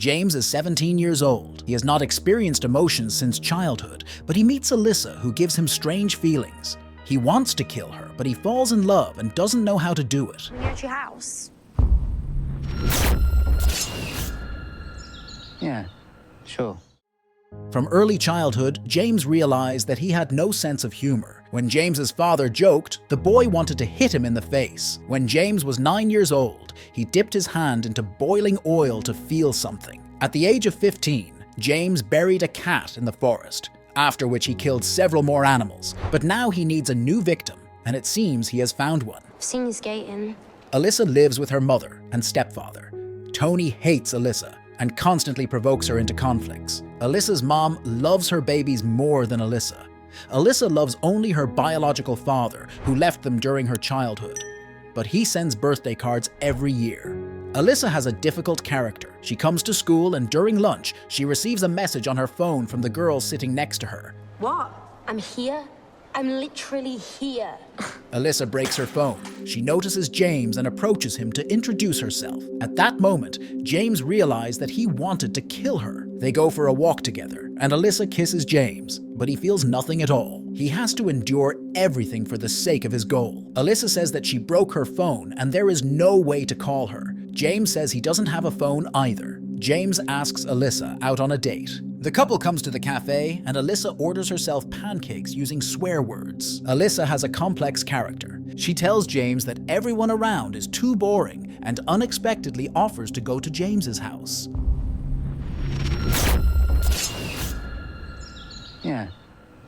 James is 17 years old. He has not experienced emotions since childhood, but he meets Alyssa, who gives him strange feelings. He wants to kill her, but he falls in love and doesn't know how to do it. We're at your house. Yeah, sure. From early childhood, James realized that he had no sense of humor. When James's father joked, the boy wanted to hit him in the face. When James was 9 years old, he dipped his hand into boiling oil to feel something. At the age of 15, James buried a cat in the forest, after which he killed several more animals. But now he needs a new victim, and it seems he has found one. I've seen you skating. Alyssa lives with her mother and stepfather. Tony hates Alyssa and constantly provokes her into conflicts. Alyssa's mom loves her babies more than Alyssa. Alyssa loves only her biological father, who left them during her childhood. But he sends birthday cards every year. Alyssa has a difficult character. She comes to school and during lunch, she receives a message on her phone from the girl sitting next to her. What? I'm here? I'm literally here. Alyssa breaks her phone. She notices James and approaches him to introduce herself. At that moment, James realized that he wanted to kill her. They go for a walk together, and Alyssa kisses James, but he feels nothing at all. He has to endure everything for the sake of his goal. Alyssa says that she broke her phone and there is no way to call her. James says he doesn't have a phone either. James asks Alyssa out on a date. The couple comes to the cafe, and Alyssa orders herself pancakes using swear words. Alyssa has a complex character. She tells James that everyone around is too boring and unexpectedly offers to go to James's house. Yeah,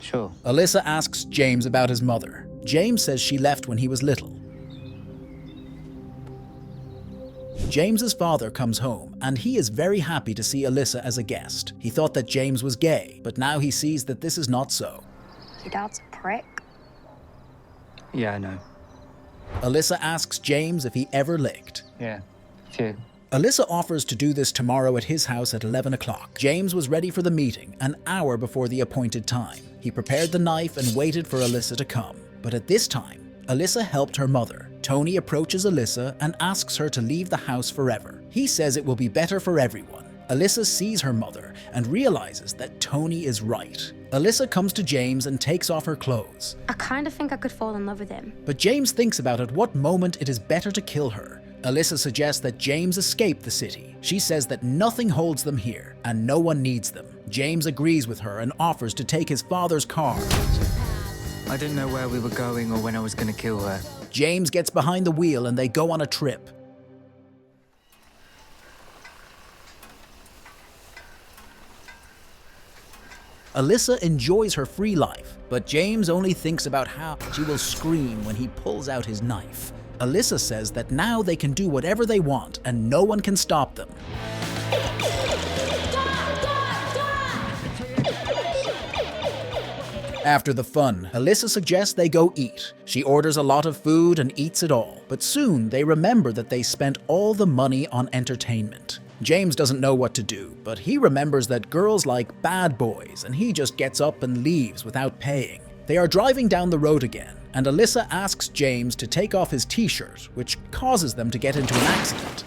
sure. Alyssa asks James about his mother. James says she left when he was little. James's father comes home, and he is very happy to see Alyssa as a guest. He thought that James was gay, but now he sees that this is not so. Your dad's a prick. Yeah, I know. Alyssa asks James if he ever licked. Yeah, few. Alyssa offers to do this tomorrow at his house at 11 o'clock. James was ready for the meeting an hour before the appointed time. He prepared the knife and waited for Alyssa to come. But at this time, Alyssa helped her mother. Tony approaches Alyssa and asks her to leave the house forever. He says it will be better for everyone. Alyssa sees her mother and realizes that Tony is right. Alyssa comes to James and takes off her clothes. I kind of think I could fall in love with him. But James thinks about at what moment it is better to kill her. Alyssa suggests that James escape the city. She says that nothing holds them here and no one needs them. James agrees with her and offers to take his father's car. I didn't know where we were going or when I was going to kill her. James gets behind the wheel and they go on a trip. Alyssa enjoys her free life, but James only thinks about how she will scream when he pulls out his knife. Alyssa says that now they can do whatever they want and no one can stop them. After the fun, Alyssa suggests they go eat. She orders a lot of food and eats it all, but soon they remember that they spent all the money on entertainment. James doesn't know what to do, but he remembers that girls like bad boys and he just gets up and leaves without paying. They are driving down the road again, and Alyssa asks James to take off his t-shirt, which causes them to get into an accident.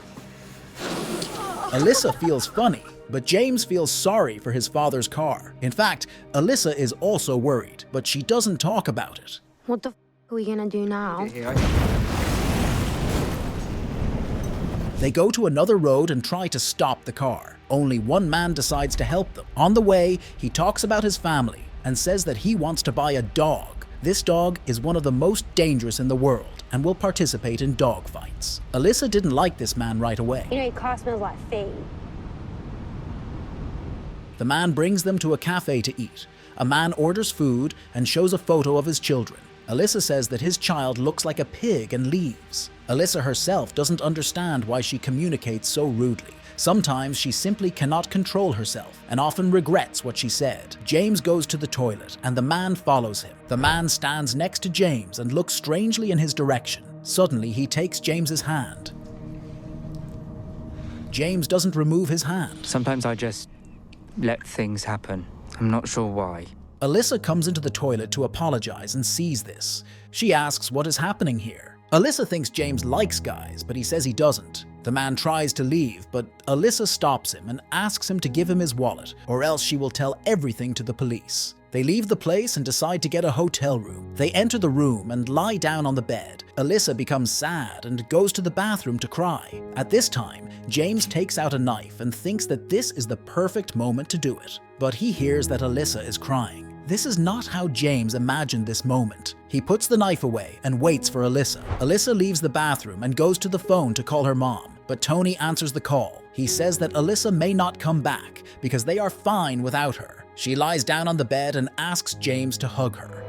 Alyssa feels funny, but James feels sorry for his father's car. In fact, Alyssa is also worried, but she doesn't talk about it. What the f are we gonna do now? They go to another road and try to stop the car. Only one man decides to help them. On the way, he talks about his family and says that he wants to buy a dog. This dog is one of the most dangerous in the world and will participate in dog fights. Alyssa didn't like this man right away. You know, your car smells like feet. The man brings them to a cafe to eat. A man orders food and shows a photo of his children. Alyssa says that his child looks like a pig and leaves. Alyssa herself doesn't understand why she communicates so rudely. Sometimes she simply cannot control herself and often regrets what she said. James goes to the toilet and the man follows him. The man stands next to James and looks strangely in his direction. Suddenly, he takes James's hand. James doesn't remove his hand. Sometimes I just let things happen. I'm not sure why. Alyssa comes into the toilet to apologize and sees this. She asks what is happening here. Alyssa thinks James likes guys, but he says he doesn't. The man tries to leave, but Alyssa stops him and asks him to give him his wallet, or else she will tell everything to the police. They leave the place and decide to get a hotel room. They enter the room and lie down on the bed. Alyssa becomes sad and goes to the bathroom to cry. At this time, James takes out a knife and thinks that this is the perfect moment to do it. But he hears that Alyssa is crying. This is not how James imagined this moment. He puts the knife away and waits for Alyssa. Alyssa leaves the bathroom and goes to the phone to call her mom, but Tony answers the call. He says that Alyssa may not come back because they are fine without her. She lies down on the bed and asks James to hug her.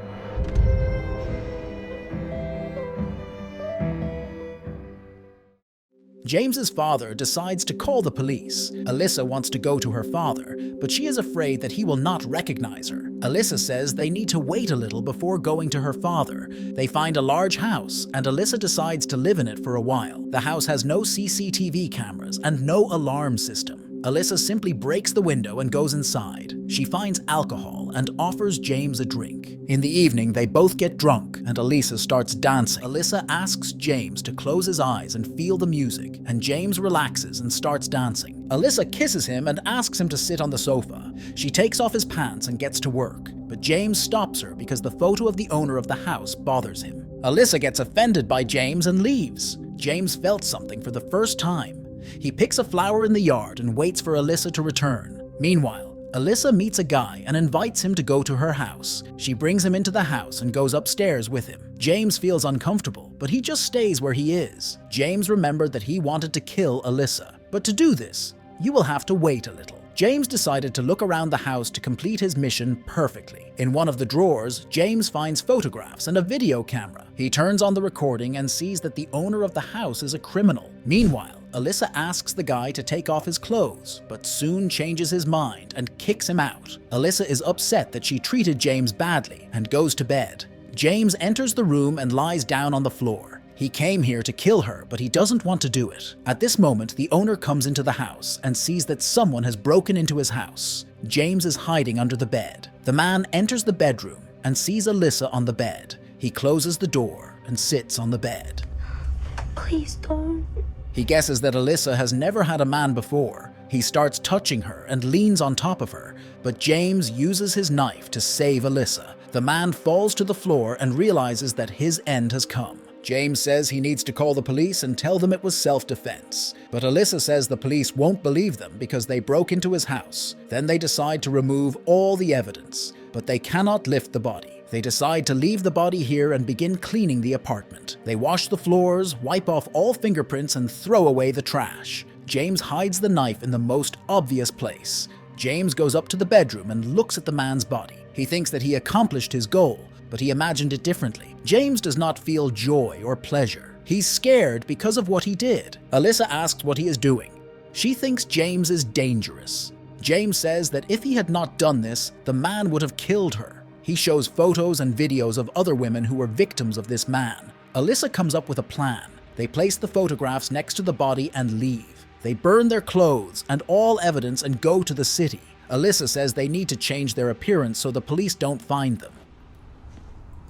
James's father decides to call the police. Alyssa wants to go to her father, but she is afraid that he will not recognize her. Alyssa says they need to wait a little before going to her father. They find a large house, and Alyssa decides to live in it for a while. The house has no CCTV cameras and no alarm system. Alyssa simply breaks the window and goes inside. She finds alcohol and offers James a drink. In the evening, they both get drunk and Alyssa starts dancing. Alyssa asks James to close his eyes and feel the music, and James relaxes and starts dancing. Alyssa kisses him and asks him to sit on the sofa. She takes off his pants and gets to work, but James stops her because the photo of the owner of the house bothers him. Alyssa gets offended by James and leaves. James felt something for the first time. He picks a flower in the yard and waits for Alyssa to return. Meanwhile, Alyssa meets a guy and invites him to go to her house. She brings him into the house and goes upstairs with him. James feels uncomfortable, but he just stays where he is. James remembered that he wanted to kill Alyssa, but to do this, you will have to wait a little. James decided to look around the house to complete his mission perfectly. In one of the drawers, James finds photographs and a video camera. He turns on the recording and sees that the owner of the house is a criminal. Meanwhile, Alyssa asks the guy to take off his clothes, but soon changes his mind and kicks him out. Alyssa is upset that she treated James badly and goes to bed. James enters the room and lies down on the floor. He came here to kill her, but he doesn't want to do it. At this moment, the owner comes into the house and sees that someone has broken into his house. James is hiding under the bed. The man enters the bedroom and sees Alyssa on the bed. He closes the door and sits on the bed. Please don't. He guesses that Alyssa has never had a man before. He starts touching her and leans on top of her, but James uses his knife to save Alyssa. The man falls to the floor and realizes that his end has come. James says he needs to call the police and tell them it was self-defense, but Alyssa says the police won't believe them because they broke into his house. Then they decide to remove all the evidence, but they cannot lift the body. They decide to leave the body here and begin cleaning the apartment. They wash the floors, wipe off all fingerprints, and throw away the trash. James hides the knife in the most obvious place. James goes up to the bedroom and looks at the man's body. He thinks that he accomplished his goal, but he imagined it differently. James does not feel joy or pleasure. He's scared because of what he did. Alyssa asks what he is doing. She thinks James is dangerous. James says that if he had not done this, the man would have killed her. He shows photos and videos of other women who were victims of this man. Alyssa comes up with a plan. They place the photographs next to the body and leave. They burn their clothes and all evidence and go to the city. Alyssa says they need to change their appearance so the police don't find them.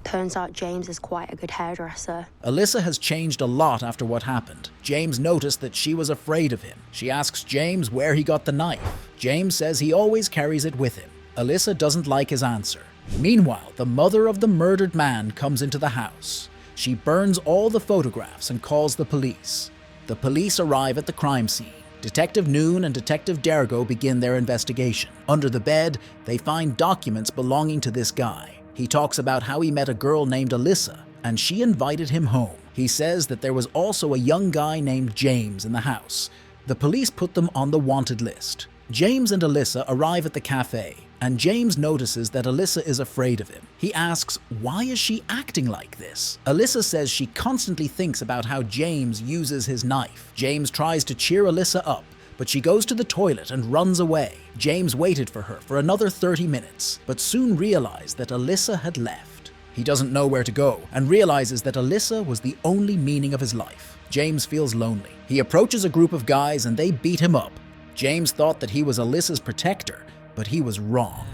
Turns out James is quite a good hairdresser. Alyssa has changed a lot after what happened. James noticed that she was afraid of him. She asks James where he got the knife. James says he always carries it with him. Alyssa doesn't like his answer. Meanwhile, the mother of the murdered man comes into the house. She burns all the photographs and calls the police. The police arrive at the crime scene. Detective Noon and Detective Dergo begin their investigation. Under the bed, they find documents belonging to this guy. He talks about how he met a girl named Alyssa, and she invited him home. He says that there was also a young guy named James in the house. The police put them on the wanted list. James and Alyssa arrive at the cafe, and James notices that Alyssa is afraid of him. He asks, why is she acting like this? Alyssa says she constantly thinks about how James uses his knife. James tries to cheer Alyssa up, but she goes to the toilet and runs away. James waited for her for another 30 minutes, but soon realized that Alyssa had left. He doesn't know where to go, and realizes that Alyssa was the only meaning of his life. James feels lonely. He approaches a group of guys and they beat him up. James thought that he was Alyssa's protector, but he was wrong.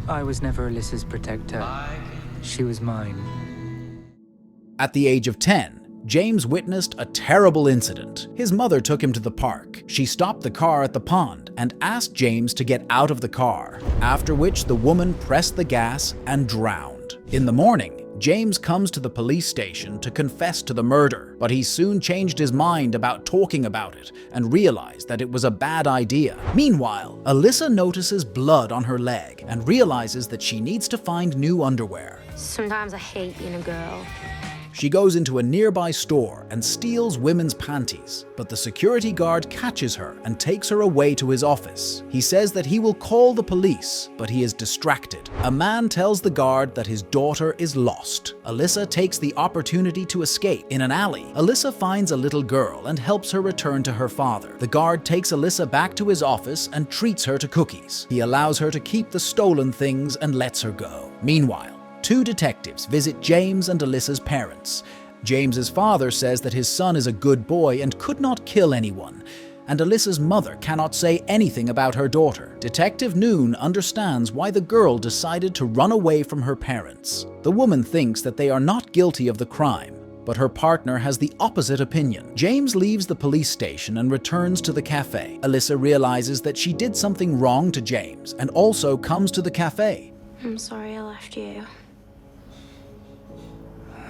I was never Alyssa's protector. She was mine. At the age of 10, James witnessed a terrible incident. His mother took him to the park. She stopped the car at the pond and asked James to get out of the car, after which the woman pressed the gas and drowned. In the morning, James comes to the police station to confess to the murder, but he soon changed his mind about talking about it and realized that it was a bad idea. Meanwhile, Alyssa notices blood on her leg and realizes that she needs to find new underwear. Sometimes I hate being a girl. She goes into a nearby store and steals women's panties, but the security guard catches her and takes her away to his office. He says that he will call the police, but he is distracted. A man tells the guard that his daughter is lost. Alyssa takes the opportunity to escape. In an alley, Alyssa finds a little girl and helps her return to her father. The guard takes Alyssa back to his office and treats her to cookies. He allows her to keep the stolen things and lets her go. Meanwhile, two detectives visit James and Alyssa's parents. James's father says that his son is a good boy and could not kill anyone, and Alyssa's mother cannot say anything about her daughter. Detective Noon understands why the girl decided to run away from her parents. The woman thinks that they are not guilty of the crime, but her partner has the opposite opinion. James leaves the police station and returns to the cafe. Alyssa realizes that she did something wrong to James and also comes to the cafe. I'm sorry I left you.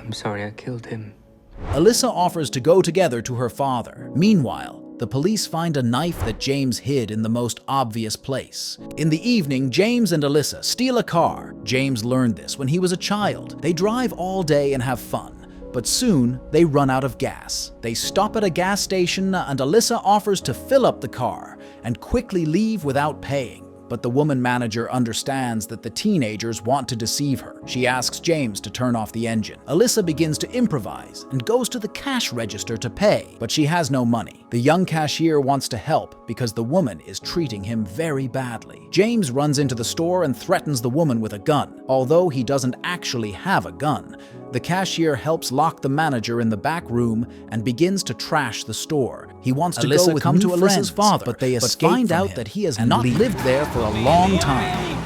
I'm sorry I killed him. Alyssa offers to go together to her father. Meanwhile, the police find a knife that James hid in the most obvious place. In the evening, James and Alyssa steal a car. James learned this when he was a child. They drive all day and have fun, but soon they run out of gas. They stop at a gas station and Alyssa offers to fill up the car and quickly leave without paying. But the woman manager understands that the teenagers want to deceive her. She asks James to turn off the engine. Alyssa begins to improvise and goes to the cash register to pay, but she has no money. The young cashier wants to help because the woman is treating him very badly. James runs into the store and threatens the woman with a gun. Although he doesn't actually have a gun, the cashier helps lock the manager in the back room and begins to trash the store. He wants to go with new friends, father, but they find out that he has not lived there for a long time.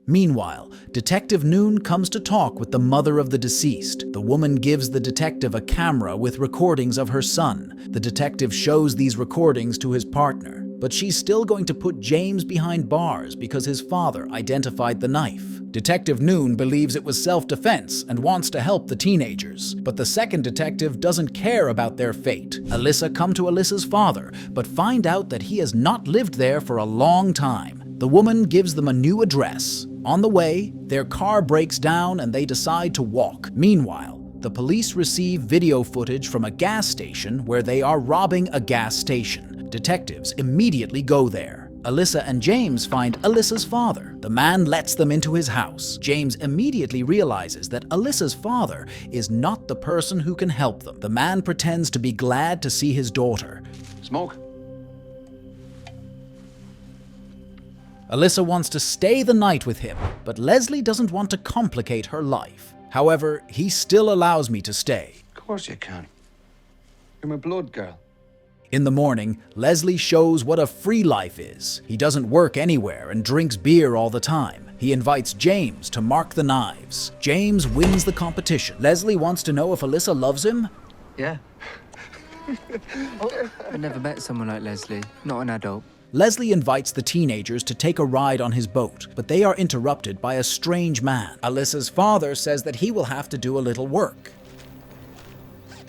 Meanwhile, Detective Noon comes to talk with the mother of the deceased. The woman gives the detective a camera with recordings of her son. The detective shows these recordings to his partner, but she's still going to put James behind bars because his father identified the knife. Detective Noon believes it was self-defense and wants to help the teenagers, but the second detective doesn't care about their fate. Alyssa comes to Alyssa's father, but find out that he has not lived there for a long time. The woman gives them a new address. On the way, their car breaks down and they decide to walk. Meanwhile, the police receive video footage from a gas station where they are robbing a gas station. Detectives immediately go there. Alyssa and James find Alyssa's father. The man lets them into his house. James immediately realizes that Alyssa's father is not the person who can help them. The man pretends to be glad to see his daughter. Smoke? Alyssa wants to stay the night with him, but Leslie doesn't want to complicate her life. However, he still allows me to stay. Of course you can. You're my blood girl. In the morning, Leslie shows what a free life is. He doesn't work anywhere and drinks beer all the time. He invites James to mark the knives. James wins the competition. Leslie wants to know if Alyssa loves him. Yeah. I've never met someone like Leslie, not an adult. Leslie invites the teenagers to take a ride on his boat, but they are interrupted by a strange man. Alyssa's father says that he will have to do a little work.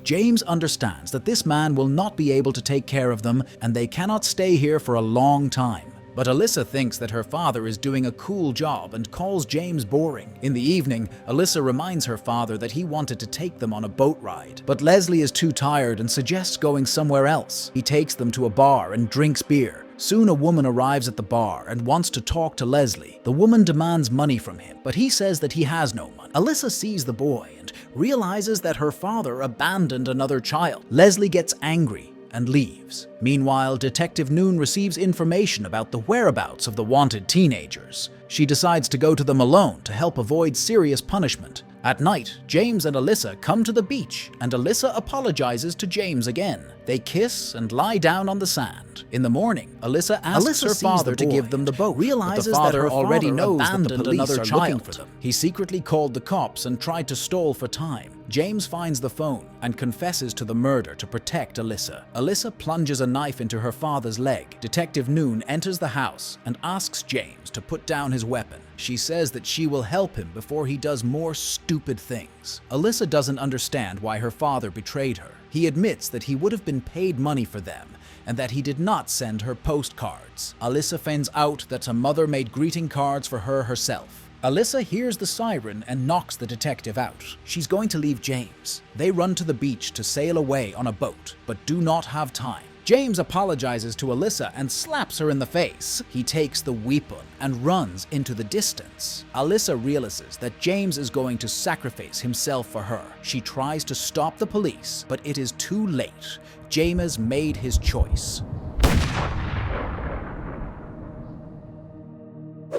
James understands that this man will not be able to take care of them and they cannot stay here for a long time. But Alyssa thinks that her father is doing a cool job and calls James boring. In the evening, Alyssa reminds her father that he wanted to take them on a boat ride. But Leslie is too tired and suggests going somewhere else. He takes them to a bar and drinks beer. Soon a woman arrives at the bar and wants to talk to Leslie. The woman demands money from him, but he says that he has no money. Alyssa sees the boy and realizes that her father abandoned another child. Leslie gets angry and leaves. Meanwhile, Detective Noon receives information about the whereabouts of the wanted teenagers. She decides to go to them alone to help avoid serious punishment. At night, James and Alyssa come to the beach, and Alyssa apologizes to James again. They kiss and lie down on the sand. In the morning, Alyssa asks her father to give them the boat, realizes that her already knows that the police are looking for them. He secretly called the cops and tried to stall for time. James finds the phone and confesses to the murder to protect Alyssa. Alyssa plunges a knife into her father's leg. Detective Noon enters the house and asks James to put down his weapon. She says that she will help him before he does more stupid things. Alyssa doesn't understand why her father betrayed her. He admits that he would have been paid money for them and that he did not send her postcards. Alyssa finds out that a mother made greeting cards for her herself. Alyssa hears the siren and knocks the detective out. She's going to leave James. They run to the beach to sail away on a boat, but do not have time. James apologizes to Alyssa and slaps her in the face. He takes the weapon and runs into the distance. Alyssa realizes that James is going to sacrifice himself for her. She tries to stop the police, but it is too late. James made his choice.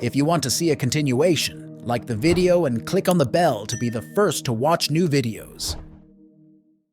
If you want to see a continuation, like the video and click on the bell to be the first to watch new videos.